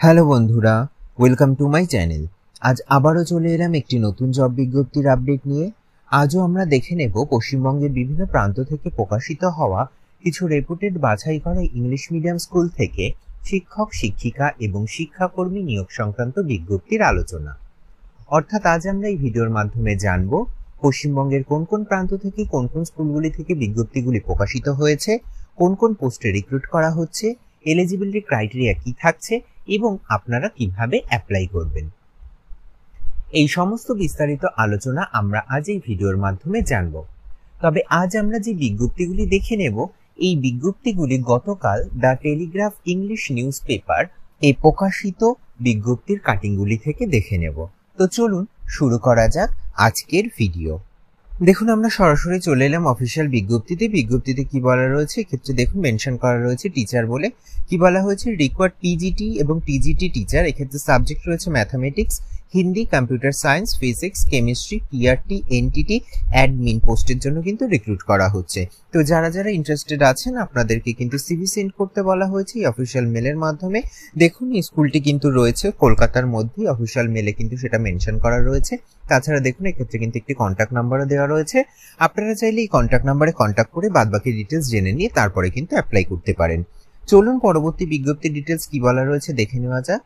Hello বন্ধুরা, welcome to my channel. আজ আবারও চলে এলাম একটি নতুন জব বিজ্ঞপ্তির আপডেট নিয়ে। আজও আমরা দেখে নেব পশ্চিমবঙ্গের বিভিন্ন প্রান্ত থেকে প্রকাশিত হওয়া কিছু রেপুটেড বাছাই করা ইংলিশ মিডিয়াম স্কুল থেকে শিক্ষক, শিক্ষিকা এবং শিক্ষাকর্মী নিয়োগ সংক্রান্ত বিজ্ঞপ্তির আলোচনা। অর্থাৎ আজ আমরা এই ভিডিওর মাধ্যমে জানব পশ্চিমবঙ্গের কোন কোন প্রান্ত থেকে কোন কোন স্কুলগুলি থেকে বিজ্ঞপ্তিগুলি প্রকাশিত হয়েছে, কোন কোন পোস্টে রিক্রুট করা হচ্ছে, এলিজিবিলিটি ক্রাইটেরিয়া কি থাকছে এবং আপনারা কিভাবে অ্যাপ্লাই করবেন। এই সমস্ত বিস্তারিত আলোচনা আমরা আজ এই ভিডিওর মাধ্যমে জানব। তবে আজ আমরা যে বিজ্ঞপ্তিগুলি দেখে নেব, এই বিজ্ঞপ্তিগুলি গতকাল the Telegraph English newspaper এ প্রকাশিত বিজ্ঞপ্তির কাটিংগুলি থেকে দেখে নেব। তো চলুন শুরু করা যাক আজকের ভিডিও। দেখুন, আমরা সরাসরি চলে এলাম অফিসিয়াল বিজ্ঞপ্তিতে কি বলা রয়েছে। এক্ষেত্রে দেখুন মেনশন করা রয়েছে টিচার বলে। কি বলা হয়েছে, রিকোয়ার্ড পিজিটি এবং টিজিটি টিচার। এক্ষেত্রে সাবজেক্ট রয়েছে mathematics, Hindi, computer science, physics, chemistry, TRT, NTT, admin পোস্টের জন্য কিন্তু রিক্রুট করা হচ্ছে। তো যারা যারা ইন্টারেস্টেড আছেন আপনাদেরকে কিন্তু সিভি সেন্ড করতে বলা হয়েছে এই অফিসিয়াল মেলের মাধ্যমে। দেখুন, এই স্কুলটি কিন্তু রয়েছে কলকাতার মধ্যেই, অফিসিয়াল মেলে কিন্তু সেটা মেনশন করা রয়েছে। তাছাড়া দেখুন এক্ষেত্রে কিন্তু একটি কন্ট্যাক্ট নাম্বারও দেওয়া রয়েছে। আপনারা চাইলে এই কন্ট্যাক্ট নাম্বারে কন্ট্যাক্ট করে বাদবাকি ডিটেলস জেনে নিয়ে তারপরে কিন্তু অ্যাপ্লাই করতে পারেন। চলুন পরবর্তী বিজ্ঞপ্তির ডিটেলস কি বলা রয়েছে দেখে নেওয়া যাক।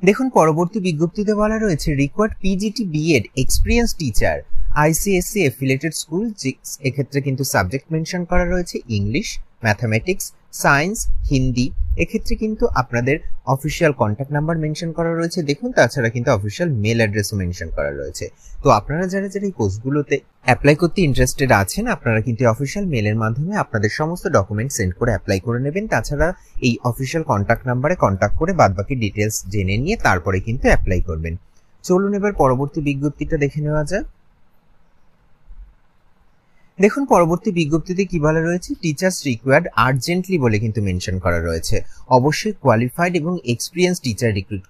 দেখুন, পরবর্তী বিজ্ঞপ্তিতে বলা রয়েছে required PGT BEd experience teacher, ICSC affiliated school. এক্ষেত্রে কিন্তু সাবজেক্ট মেনশন করা রয়েছে ইংলিশ, ম্যাথামেটিক্স, সায়েন্স, হিন্দি। এক্ষেত্রে কিন্তু আপনাদের অফিসিয়াল কন্ট্যাক্ট নাম্বার মেনশন করা রয়েছে। দেখুন, তাছাড়া কিন্তু অফিসিয়াল মেল অ্যাড্রেসও মেনশন করা রয়েছে। তো আপনারা যারা যারা এই পোস্টগুলোতে অ্যাপ্লাই করতে ইন্টারেস্টেড আছেন, আপনারা কিন্তু অফিসিয়াল মেলের মাধ্যমে আপনাদের সমস্ত ডকুমেন্ট সেন্ড করে অ্যাপ্লাই করে নেবেন। তাছাড়া এই অফিসিয়াল কন্ট্যাক্ট নাম্বারে কন্ট্যাক্ট করে বাদবাকি ডিটেলস জেনে নিয়ে তারপরে কিন্তু অ্যাপ্লাই করবেন। চলুন এবার পরবর্তী বিজ্ঞপ্তিটা দেখে নেওয়া যাক। দেখুন, পরবর্তী বিজ্ঞপ্তিতে কি বলা রয়েছে, টিচার্স রিকোয়ার্ড আর্জেন্টলি বলে কিন্তু মেনশন করা রয়েছে। অবশ্যই কোয়ালিফাইড এবং এক্সপিরিয়েন্স টিচার রিক্রুট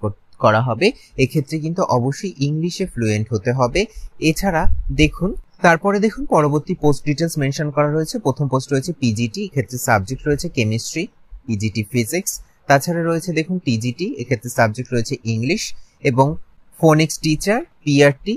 করা হবে। এক্ষেত্রে কিন্তু অবশ্যই ইংলিশে ফ্লুয়েন্ট হতে হবে। এছাড়া দেখুন, তারপরে দেখুন পরবর্তী পোস্ট ডিটেলস মেনশন করা রয়েছে। প্রথম পোস্ট রয়েছে পিজিটি, এক্ষেত্রে সাবজেক্ট রয়েছে কেমিস্ট্রি, পিজিটি ফিজিক্স। তাছাড়া রয়েছে দেখুন টিজিটি, এক্ষেত্রে সাবজেক্ট রয়েছে ইংলিশ এবং ফোনিক্স টিচার, পিআরটি।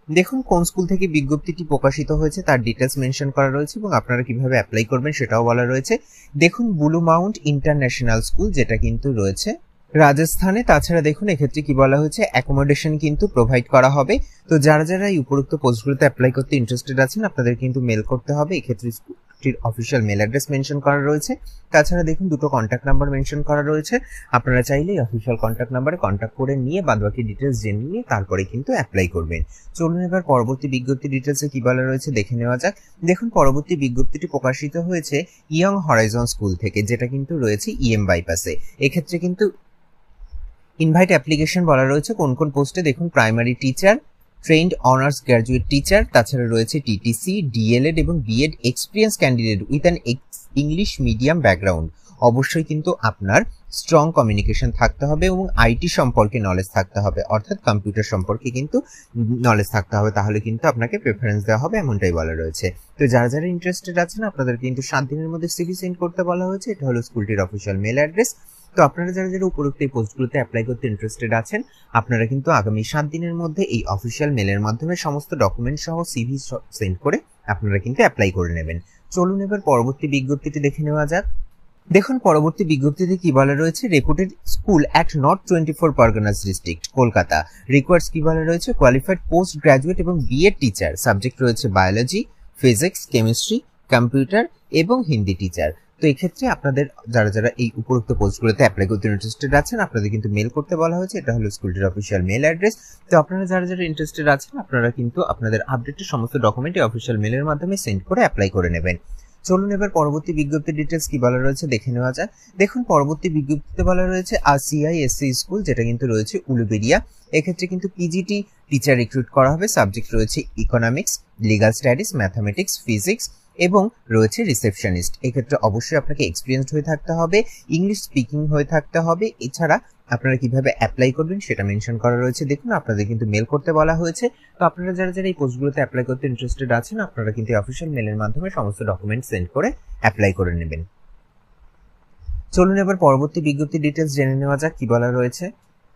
দেখুন কোন স্কুল থেকে বিজ্ঞপ্তিটি প্রকাশিত হয়েছে তার ডিটেলস মেনশন করা রয়েছে এবং আপনারা কিভাবে অ্যাপ্লাই করবেন সেটাও বলা রয়েছে। দেখুন, ব্লু মাউন্ট ইন্টারন্যাশনাল স্কুল, যেটা কিন্তু রয়েছে রাজস্থানে। তাছাড়া দেখুন এক্ষেত্রে কি বলা হয়েছে, অ্যাকোমোডেশন কিন্তু প্রোভাইড করা হবে। তো যারা যারা এই উপরোক্ত পোস্টগুলোতে অ্যাপ্লাই করতে ইন্টারেস্টেড আছেন আপনাদের কিন্তু মেল করতে হবে। এক্ষেত্রে স্কুলটির অফিসিয়াল মেল অ্যাড্রেস মেনশন করা রয়েছে। তাছাড়া দেখুন দুটো কন্ট্যাক্ট নাম্বার মেনশন করা রয়েছে। আপনারা চাইলে অফিসিয়াল কন্ট্যাক্ট নাম্বারে কন্ট্যাক্ট করে নিয়ে বাদবাকি ডিটেলস জেনে নিয়ে তারপরে কিন্তু অ্যাপ্লাই করবেন। চলুন এবার পরবর্তী বিজ্ঞপ্তি ডিটেলসে কি বলা রয়েছে দেখে নেওয়া যাক। দেখুন, পরবর্তী বিজ্ঞপ্তিটি প্রকাশিত হয়েছে ইয়ং হরাইজন স্কুল থেকে, যেটা কিন্তু রয়েছে ইএম বাইপাসে। এক্ষেত্রে কিন্তু ইনভাইট অ্যাপ্লিকেশন বলা রয়েছে কোন কোন পোস্টে। দেখুন, primary teacher, trained honours graduate teacher. তাছাড়া রয়েছে টিটিসি, ডিএলএড এবং BEd experience candidate with an English medium background. অবশ্যই কিন্তু আপনার স্ট্রং কমিউনিকেশন থাকতে হবে এবং আইটি সম্পর্কে নলেজ থাকতে হবে, অর্থাৎ কম্পিউটার সম্পর্কে কিন্তু নলেজ থাকতে হবে, তাহলে কিন্তু আপনাকে প্রেফারেন্স দেওয়া হবে, এমনটাই বলা রয়েছে। তো যারা যারা ইন্টারেস্টেড আছেন আপনাদের কিন্তু 7 দিনের মধ্যে সিভি সেন্ড করতে বলা হয়েছে। এটা হলো স্কুলটির অফিসিয়াল মেল অ্যাড্রেস। তো আপনারা যারা যারা উপরোক্ত এই পোস্টগুলোতে অ্যাপ্লাই করতে ইন্টারেস্টেড আছেন আপনারা কিন্তু আগামী 7 দিনের মধ্যে এই অফিসিয়াল মেলের মাধ্যমে সমস্ত ডকুমেন্ট সহ সিভি সেন্ড করে আপনারা কিন্তু অ্যাপ্লাই করে নেবেন। চলুন এবার পরবর্তী বিজ্ঞপ্তিটি দেখে নেওয়া যাক। দেখুন, পরবর্তী বিজ্ঞপ্তিতে কি বলা রয়েছে, রেপুটেড school at north 24 Parganas district, Kolkata. Requires কি বলা রয়েছে, কোয়ালিফাইড পোস্ট গ্রাজুয়েট এবং বিএড টিচার। সাবজেক্ট রয়েছে বায়োলজি, ফিজিক্স, কেমিস্ট্রি, কম্পিউটার এবং হিন্দি টিচার। তো এক্ষেত্রে আপনাদের যারা যারা এই উপরোক্ত পোস্টগুলোতে অ্যাপ্লাই করতে ইন্টারেস্টেড আছেন আপনাদের কিন্তু মেল করতে বলা হয়েছে। এটা হলো স্কুলটির অফিসিয়াল মেল অ্যাড্রেস। তো আপনারা যারা যারা ইন্টারেস্টেড আছেন আপনারা কিন্তু আপনাদের আপডেটের সমস্ত ডকুমেন্ট এই অফিসিয়াল মেলের মাধ্যমে সেন্ড করে অ্যাপ্লাই করে নেবেন। চলুন এবার পরবর্তী বিজ্ঞপ্তির ডিটেলস কি বলা রয়েছে দেখে নেওয়া যাক। দেখুন, পরবর্তী বিজ্ঞপ্তিতে বলা রয়েছে আরসিআইএসসি স্কুল, যেটা কিন্তু রয়েছে উলুবেড়িয়া। এক্ষেত্রে কিন্তু পিজিটি টিচার রিক্রুট করা হবে। সাবজেক্ট রয়েছে economics, legal studies, mathematics, physics এবং রয়েছে রিসেপশনিস্ট। এক্ষেত্রে অবশ্যই আপনাকে এক্সপিরিয়েন্সড হয়ে থাকতে হবে, ইংলিশ স্পিকিং হয়ে থাকতে হবে। এছাড়া আপনারা কিভাবে অ্যাপ্লাই করবেন সেটা মেনশন করা রয়েছে। দেখুন, আপনাদের কিন্তু মেল করতে বলা হয়েছে। তো আপনারা যারা যারা এই পোস্টগুলোতে অ্যাপ্লাই করতে ইন্টারেস্টেড আছেন আপনারা কিন্তু অফিসিয়াল মেলের মাধ্যমে সমস্ত ডকুমেন্ট সেন্ড করে অ্যাপ্লাই করে নেবেন। চলুন এবার পরবর্তী বিজ্ঞপ্তি ডিটেলস জেনে নেওয়া যাক কি বলা রয়েছে।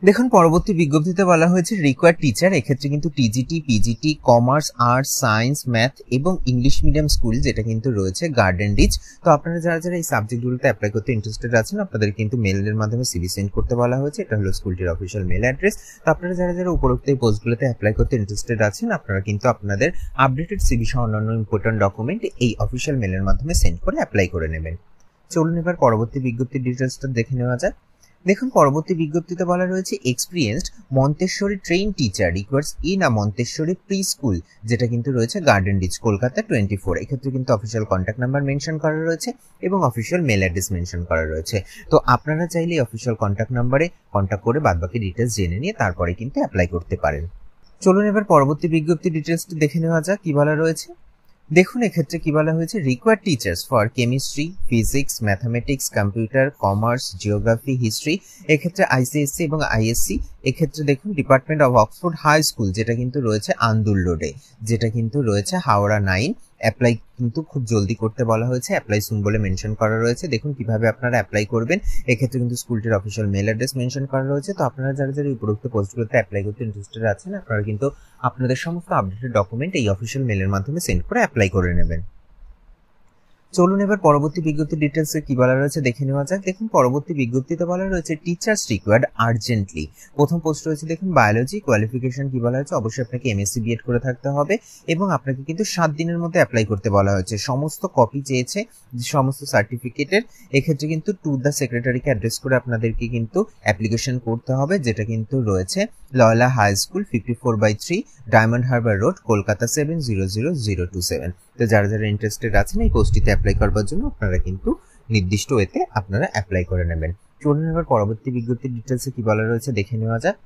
দেখুন পরবর্তী বিজ্ঞপ্তিতে বলা হয়েছে রিকোয়ার্ড টিচার, এক্ষেত্রে কিন্তু TGT, PGT, commerce, arts, science, math এবং ইংলিশ মিডিয়াম স্কুল যেটা কিন্তু রয়েছে গার্ডেন রিচ। তো আপনারা যারা যারা এই সাবজেক্টগুলোতে অ্যাপ্লাই করতে ইন্টারেস্টেড আছেন আপনাদের কিন্তু মেলের মাধ্যমে সিভি সেন্ড করতে বলা হয়েছে। এটা হলো স্কুলটির অফিসিয়াল মেল অ্যাড্রেস। তো আপনারা যারা যারা উপরোক্ত এই পোস্টগুলোতে অ্যাপ্লাই করতে ইন্টারেস্টেড আছেন আপনারা কিন্তু আপনাদের আপডেটেড সিভি সহ অন্যান্য ইম্পর্টেন্ট ডকুমেন্ট এই অফিসিয়াল মেলের মাধ্যমে সেন্ড করে অ্যাপ্লাই করে নেবেন। চলুন এবার পরবর্তী বিজ্ঞপ্তির ডিটেলসটা দেখে নেওয়া যাক। দেখুন পরবর্তী বিজ্ঞপ্তিতে বলা রয়েছে experienced Montessori train teacher requires in a Montessori pre school, যেটা কিন্তু রয়েছে গার্ডেন রিচ কলকাতা 24। এক্ষেত্রে কিন্তু অফিসিয়াল কন্ট্যাক্ট নাম্বার মেনশন করা রয়েছে এবং অফিসিয়াল মেল অ্যাড্রেস মেনশন করা রয়েছে। তো আপনারা চাইলে অফিসিয়াল কন্ট্যাক্ট নাম্বারে কন্ট্যাক্ট করে বাদবাকি ডিটেলস জেনে নিয়ে তারপরে কিন্তু অ্যাপ্লাই করতে পারেন। চলুন এবার পরবর্তী বিজ্ঞপ্তি ডিটেলসটি দেখে নেওয়া যাক কি বলা রয়েছে। দেখুন এক্ষেত্রে কি বলা হয়েছে required teachers for chemistry, physics, mathematics, computer, commerce, geography, history, এক্ষেত্রে আইসিএসসি এবং আইএসসি। এক্ষেত্রে দেখুন department of Oxford high school যেটা কিন্তু রয়েছে আন্দুল রোডে, যেটা কিন্তু রয়েছে হাওড়া 9। অ্যাপ্লাই কিন্তু খুব জলদি করতে বলা হয়েছে, অ্যাপ্লাই সুন বলে মেনশন করা রয়েছে। দেখুন কিভাবে আপনারা অ্যাপ্লাই করবেন, এক্ষেত্রে কিন্তু স্কুলটির অফিসিয়াল মেল অ্যাড্রেস মেনশন করা রয়েছে। তো আপনারা যারা যারা উপরোক্ত পোস্টগুলোতে অ্যাপ্লাই করতে ইন্টারেস্টেড আছেন আপনারা কিন্তু আপনাদের সমস্ত আপডেটেড ডকুমেন্ট এই অফিসিয়াল মেলের মাধ্যমে সেন্ড করে অ্যাপ্লাই করে নেবেন। চলুন এবার পরবর্তী বিজ্ঞপ্তি ডিটেলসে কি বলা রয়েছে দেখে নেওয়া যাক। দেখুন পরবর্তী বিজ্ঞপ্তিতে বলা রয়েছে টিচার্স রিকোয়ার্ড আর্জেন্টলি। প্রথম পোস্ট রয়েছে দেখুন বায়োলজি, কোয়ালিফিকেশন কি বলা হয়েছে, অবশ্যই আপনাকে এমএসসি বিএড করে থাকতে হবে এবং আপনাকে কিন্তু 7 দিনের মধ্যে অ্যাপ্লাই করতে বলা হয়েছে। সমস্ত কপি চেয়েছে সমস্ত সার্টিফিকেটের, এক্ষেত্রে কিন্তু টু দ্য সেক্রেটারিকে অ্যাড্রেস করে আপনাদেরকে কিন্তু অ্যাপ্লিকেশন করতে হবে, যেটা কিন্তু রয়েছে Loyola high school 54/3 Diamond Harbour road Kolkata 700027। তো যারা যারা ইন্টারেস্টেড আছেন এই পোস্টটিতে অ্যাপ্লাই করবার জন্য আপনারা কিন্তু নির্দিষ্ট ওয়েতে আপনারা অ্যাপ্লাই করে নেবেন। চলুন এবার পরবর্তী বিজ্ঞপ্তির ডিটেলসে কি বলা রয়েছে দেখে নেওয়া যাক।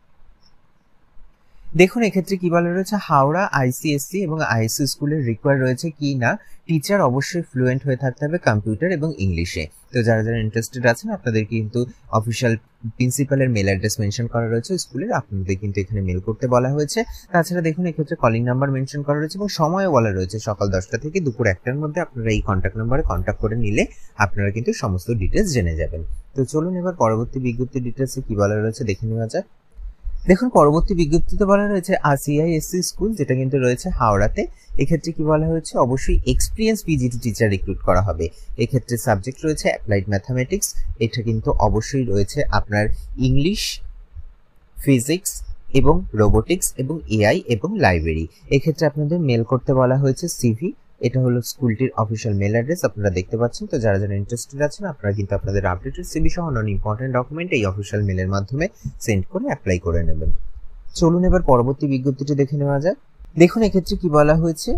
দেখুন এক্ষেত্রে কি বলা রয়েছে হাওড়া আইসিএসসি এবং আইএসসি স্কুলের রিকোয়ার রয়েছে কি না টিচার অবশ্যই ফ্লুয়েন্ট হয়ে থাকতে হবে কম্পিউটার এবং ইংলিশে। তো যারা যারা ইন্টারেস্টেড আছেন আপনাদের কিন্তু অফিসিয়াল প্রিন্সিপালের মেল অ্যাড্রেস মেনশন করা রয়েছে স্কুলের, আপনাদের কিন্তু এখানে মেল করতে বলা হয়েছে। তাছাড়া দেখুন এক্ষেত্রে কলিং নাম্বার মেনশন করা রয়েছে এবং সময়ও বলা রয়েছে সকাল 10টা থেকে দুপুর 1টার মধ্যে আপনারা এই কন্ট্যাক্ট নাম্বারে কন্ট্যাক্ট করে নিলে আপনারা কিন্তু সমস্ত ডিটেলস জেনে যাবেন। তো চলুন এবার পরবর্তী বিজ্ঞপ্তি ডিটেলসে কি বলা রয়েছে দেখে নেওয়া যাক। দেখুন পরবর্তী বিজ্ঞপ্তিতে বলা রয়েছে আরসিআইএসসি স্কুল যেটা কিন্তু রয়েছে হাওড়াতে। এক্ষেত্রে কি বলা হয়েছে অবশ্যই এক্সপিরিয়েন্স পিজিটি টিচার রিক্রুট করা হবে। এক্ষেত্রে সাবজেক্ট রয়েছে অ্যাপ্লাইড ম্যাথামেটিক্স, এটা কিন্তু অবশ্যই রয়েছে আপনার ইংলিশ, ফিজিক্স এবং রোবোটিক্স এবং এআই এবং লাইব্রেরি। এক্ষেত্রে আপনাদের মেল করতে বলা হয়েছে সিভি, এটা হলো স্কুলটির অফিসিয়াল মেল অ্যাড্রেস আপনারা দেখতে পাচ্ছেন। তো যারা যারা ইন্টারেস্টেড আছেন আপনারা কিন্তু আপনাদের আপডেটেড সিভি সহ অন্যান্য ইম্পর্টেন্ট ডকুমেন্ট এই অফিসিয়াল মেলের মাধ্যমে সেন্ড করে অ্যাপ্লাই করে নেবেন। চলুন এবার পরবর্তী বিজ্ঞপ্তিটি দেখে নেওয়া যাক। দেখুন এক্ষেত্রে কি বলা হয়েছে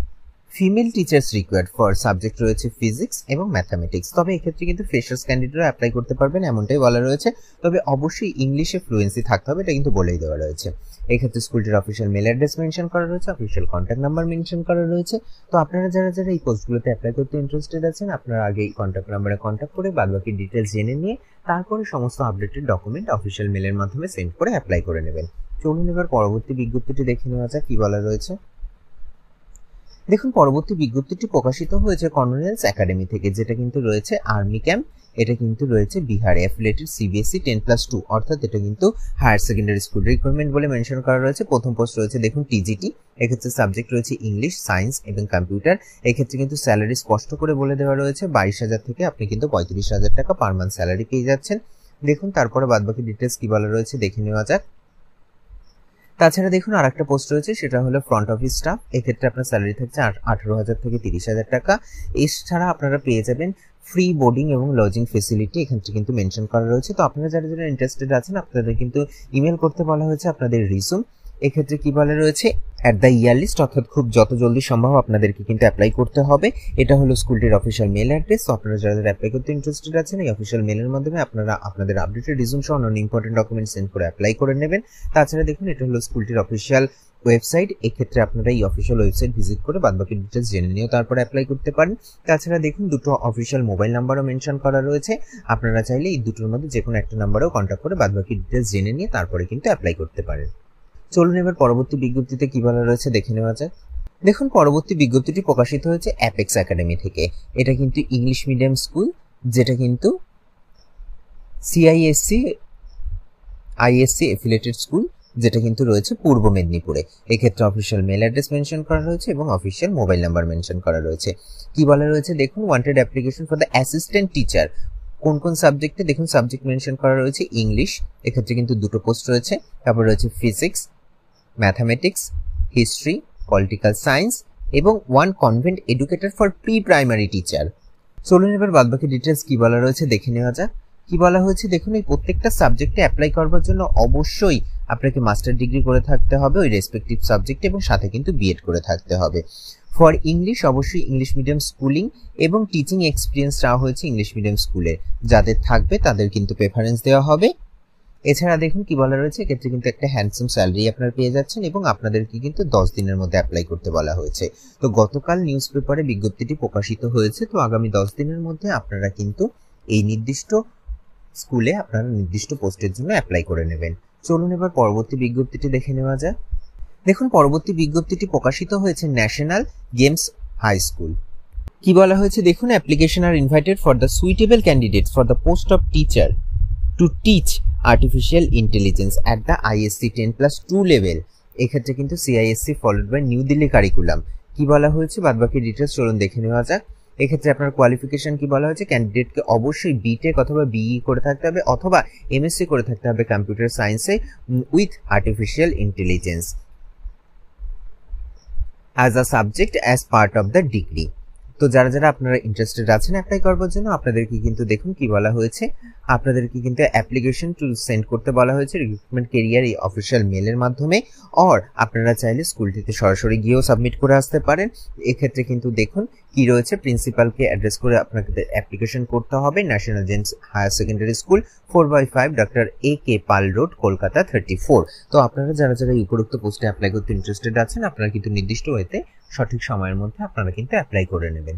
female teachers required for subject রয়েছে ফিজিক্স এবং ম্যাথামেটিক্স। তবে এক্ষেত্রে কিন্তু ফ্রেশার্স ক্যান্ডিডেটরা অ্যাপ্লাই করতে পারবেন এমনটাই বলা রয়েছে, তবে অবশ্যই ইংলিশে ফ্লুয়েন্সি থাকতে হবে এটা কিন্তু বলেই দেওয়া রয়েছে। এক্ষেত্রে স্কুলটির অফিসিয়াল মেল অ্যাড্রেস মেনশন করা রয়েছে, অফিসিয়াল কন্ট্যাক্ট নাম্বার মেনশন করা রয়েছে। তো আপনারা যারা যারা এই পোস্টগুলোতে অ্যাপ্লাই করতে ইন্টারেস্টেড আছেন আপনারা আগে এই কন্ট্যাক্ট নাম্বারে কন্ট্যাক্ট করে বাদবাকি ডিটেলস জেনে নিয়ে তারপরে সমস্ত আপডেটেড ডকুমেন্ট অফিসিয়াল মেলের মাধ্যমে সেন্ড করে অ্যাপ্লাই করে নেবেন। চলুন এবার পরবর্তী বিজ্ঞপ্তিটি দেখে নেওয়া যাক কি বলা রয়েছে। দেখুন পরবর্তী বিজ্ঞপ্তিটি প্রকাশিত হয়েছে কর্নেলস একাডেমি থেকে, যেটা কিন্তু রয়েছে আর্মি ক্যাম্প, এটা কিন্তু রয়েছে বিহারে অ্যাফিলিয়েটেড সিবিএসই 10+2 অর্থাৎ এটা কিন্তু হায়ার সেকেন্ডারি স্কুল রিক্রুটমেন্ট বলে মেনশন করা রয়েছে। প্রথম পোস্ট রয়েছে দেখুন টিজিটি, এক্ষেত্রে সাবজেক্ট রয়েছে ইংলিশ, সায়েন্স এবং কম্পিউটার। এক্ষেত্রে কিন্তু স্যালারি স্পষ্ট করে বলে দেওয়া রয়েছে 22,000 থেকে আপনি কিন্তু 35,000 টাকা পার মান্থ স্যালারি পেয়ে যাচ্ছেন। দেখুন তারপরে বাদবাকি ডিটেলস কি বলা রয়েছে দেখে নেওয়া যাক। তাছাড়া দেখুন আরেকটা পোস্ট রয়েছে সেটা হলো ফ্রন্ট অফিস স্টাফ, এক্ষেত্রে আপনার স্যালারি থাকছে 18,000 থেকে 30,000 টাকা। এছাড়া আপনারা পেয়ে যাবেন ফ্রি বোর্ডিং এবং লজিং ফেসিলিটি এক্ষেত্রে কিন্তু মেনশন করা রয়েছে। তো আপনারা যারা যারা ইন্টারেস্টেড আছেন আপনাদের কিন্তু ইমেল করতে বলা হয়েছে আপনাদের রিজুম, এক্ষেত্রে কি বলা রয়েছে অ্যাট দ্য ইয়ার লিস্ট অর্থাৎ খুব যত জলদি সম্ভব আপনাদেরকে কিন্তু অ্যাপ্লাই করতে হবে। এটা হলো স্কুলটির অফিসিয়াল মেল অ্যাড্রেস। তো আপনারা যারা যারা অ্যাপ্লাই করতে ইন্টারেস্টেড আছেন এই অফিসিয়াল মেলের মাধ্যমে আপনারা আপনাদের আপডেটেড রিজুম সহ অন্যান্য ইম্পর্টেন্ট ডকুমেন্ট সেন্ড করে অ্যাপ্লাই করে নেবেন। তাছাড়া দেখুন এটা হলো স্কুলটির অফিসিয়াল ওয়েবসাইট, এক্ষেত্রে আপনারা এই অফিসিয়াল ওয়েবসাইট ভিজিট করে বাদবাকি ডিটেলস জেনে নিয়েও তারপরে অ্যাপ্লাই করতে পারেন। তাছাড়া দেখুন দুটো অফিসিয়াল মোবাইল নাম্বারও মেনশন করা রয়েছে, আপনারা চাইলে এই দুটোর মধ্যে যে কোনো একটা নাম্বারেও কন্ট্যাক্ট করে বাদবাকি ডিটেলস জেনে নিয়ে তারপরে কিন্তু অ্যাপ্লাই করতে পারেন। চলুন এবার পরবর্তী বিজ্ঞপ্তিতে কি বলা রয়েছে দেখে নেওয়া যাক। দেখুন পরবর্তী বিজ্ঞপ্তিটি প্রকাশিত হয়েছে অ্যাপেক্স একাডেমি থেকে, এটা কিন্তু ইংলিশ মিডিয়াম স্কুল যেটা কিন্তু সিআইএসসি আইএসসি এফিলিয়েটেড স্কুল, যেটা কিন্তু রয়েছে পূর্ব মেদিনীপুরে। এক্ষেত্রে অফিসিয়াল মেল অ্যাড্রেস মেনশন করা রয়েছে এবং অফিসিয়াল মোবাইল নাম্বার মেনশন করা রয়েছে। কি বলা রয়েছে দেখুন, wanted application for the assistant teacher. কোন কোন সাবজেক্টে দেখুন সাবজেক্ট মেনশন করা রয়েছে ইংলিশ, এক্ষেত্রে কিন্তু দুটো পোস্ট রয়েছে। তারপর রয়েছে physics, mathematics, history, political science এবং one convent educator for pre primary teacher. চলুন এবার বাদবাকি ডিটেলস কি বলা রয়েছে দেখে নেওয়া যাক। কি বলা হয়েছে দেখুন, এই প্রত্যেকটা সাবজেক্টে অ্যাপ্লাই করবার জন্য অবশ্যই আপনাকে মাস্টার ডিগ্রি করে থাকতে হবে ওই রেসপেক্টিভ সাবজেক্ট এবং সাথে কিন্তু বিএড করে থাকতে হবে। ফর ইংলিশ অবশ্যই ইংলিশ মিডিয়াম স্কুলিং এবং টিচিং এক্সপিরিয়েন্স চাওয়া হয়েছে ইংলিশ মিডিয়াম স্কুলে, যাদের থাকবে তাদের কিন্তু প্রেফারেন্স দেওয়া হবে। এছাড়া দেখুন কি বলা রয়েছে, এক্ষেত্রে কিন্তু একটা হ্যান্ডসাম স্যালারি আপনারা পেয়ে যাচ্ছেন এবং আপনাদেরকে কিন্তু 10 দিনের মধ্যে অ্যাপ্লাই করতে বলা হয়েছে। তো গতকাল নিউজ পেপারে বিজ্ঞপ্তিটি প্রকাশিত হয়েছে, তো আগামী 10 দিনের মধ্যে আপনারা কিন্তু এই নির্দিষ্ট স্কুলে আপনারা নির্দিষ্ট পোস্টের জন্য অ্যাপ্লাই করে নেবেন। চলুন এবার পরবর্তী বিজ্ঞপ্তিটি দেখে নেওয়া যায়। দেখুন পরবর্তী বিজ্ঞপ্তিটি প্রকাশিত হয়েছে ন্যাশনাল গেমস হাই স্কুল। কি বলা হয়েছে দেখুন, application are invited for the suitable candidates for the post of teacher to teach artificial intelligence at the ISC 10+2 level. এক্ষেত্রে কিন্তু CISC followed by New Delhi curriculum. কি বলা হয়েছে বাদবাকি ডিটেলস চলুন দেখে নেওয়া যাক। এক্ষেত্রে আপনার কোয়ালিফিকেশন কি বলা হয়েছে, ক্যান্ডিডেটকে অবশ্যই বিটেক অথবা বিই করে থাকতে হবে অথবা এমএসসি করে থাকতে হবে কম্পিউটার সায়েন্সে with artificial intelligence as a subject as part of the degree. তো যারা যারা আপনারা ইন্টারেস্টেড আছেন অ্যাপ্লাই করবার জন্য, আপনাদেরকে কিন্তু দেখুন কি বলা হয়েছে, আপনাদেরকে কিন্তু অ্যাপ্লিকেশন টু সেন্ড করতে বলা হয়েছে রিক্রুটমেন্ট কেরিয়ার এই অফিসিয়াল মেলের মাধ্যমে, আর আপনারা চাইলে স্কুলটিতে সরাসরি গিয়েও সাবমিট করে আসতে পারেন। এক্ষেত্রে কিন্তু দেখুন কি রয়েছে, প্রিন্সিপালকে অ্যাড্রেস করে আপনাকে অ্যাপ্লিকেশন করতে হবে national gents higher secondary school 4/5 doctor A.K. Pal road, Kolkata 34। তো আপনারা যারা যারা এই উপরোক্ত পোস্টে অ্যাপ্লাই করতে ইন্টারেস্টেড আছেন, আপনারা কিন্তু নির্দিষ্ট ওয়েতে সঠিক সময়ের মধ্যে আপনারা কিন্তু অ্যাপ্লাই করে নেবেন।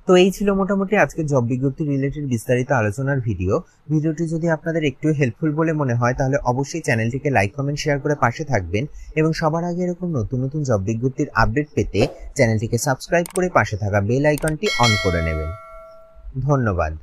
তো এই ছিল মোটামুটি আজকে জব বিজ্ঞপ্তি রিলেটেড বিস্তারিত আলোচনার ভিডিও। ভিডিওটি যদি আপনাদের একটু হেল্পফুল বলে মনে হয় তাহলে অবশ্যই চ্যানেলটিকে লাইক কমেন্ট শেয়ার করে পাশে থাকবেন এবং সবার আগে এরকম নতুন নতুন জব বিজ্ঞপ্তির আপডেট পেতে চ্যানেলটিকে সাবস্ক্রাইব করে পাশে থাকা বেল আইকনটি অন করে নেবেন। ধন্যবাদ।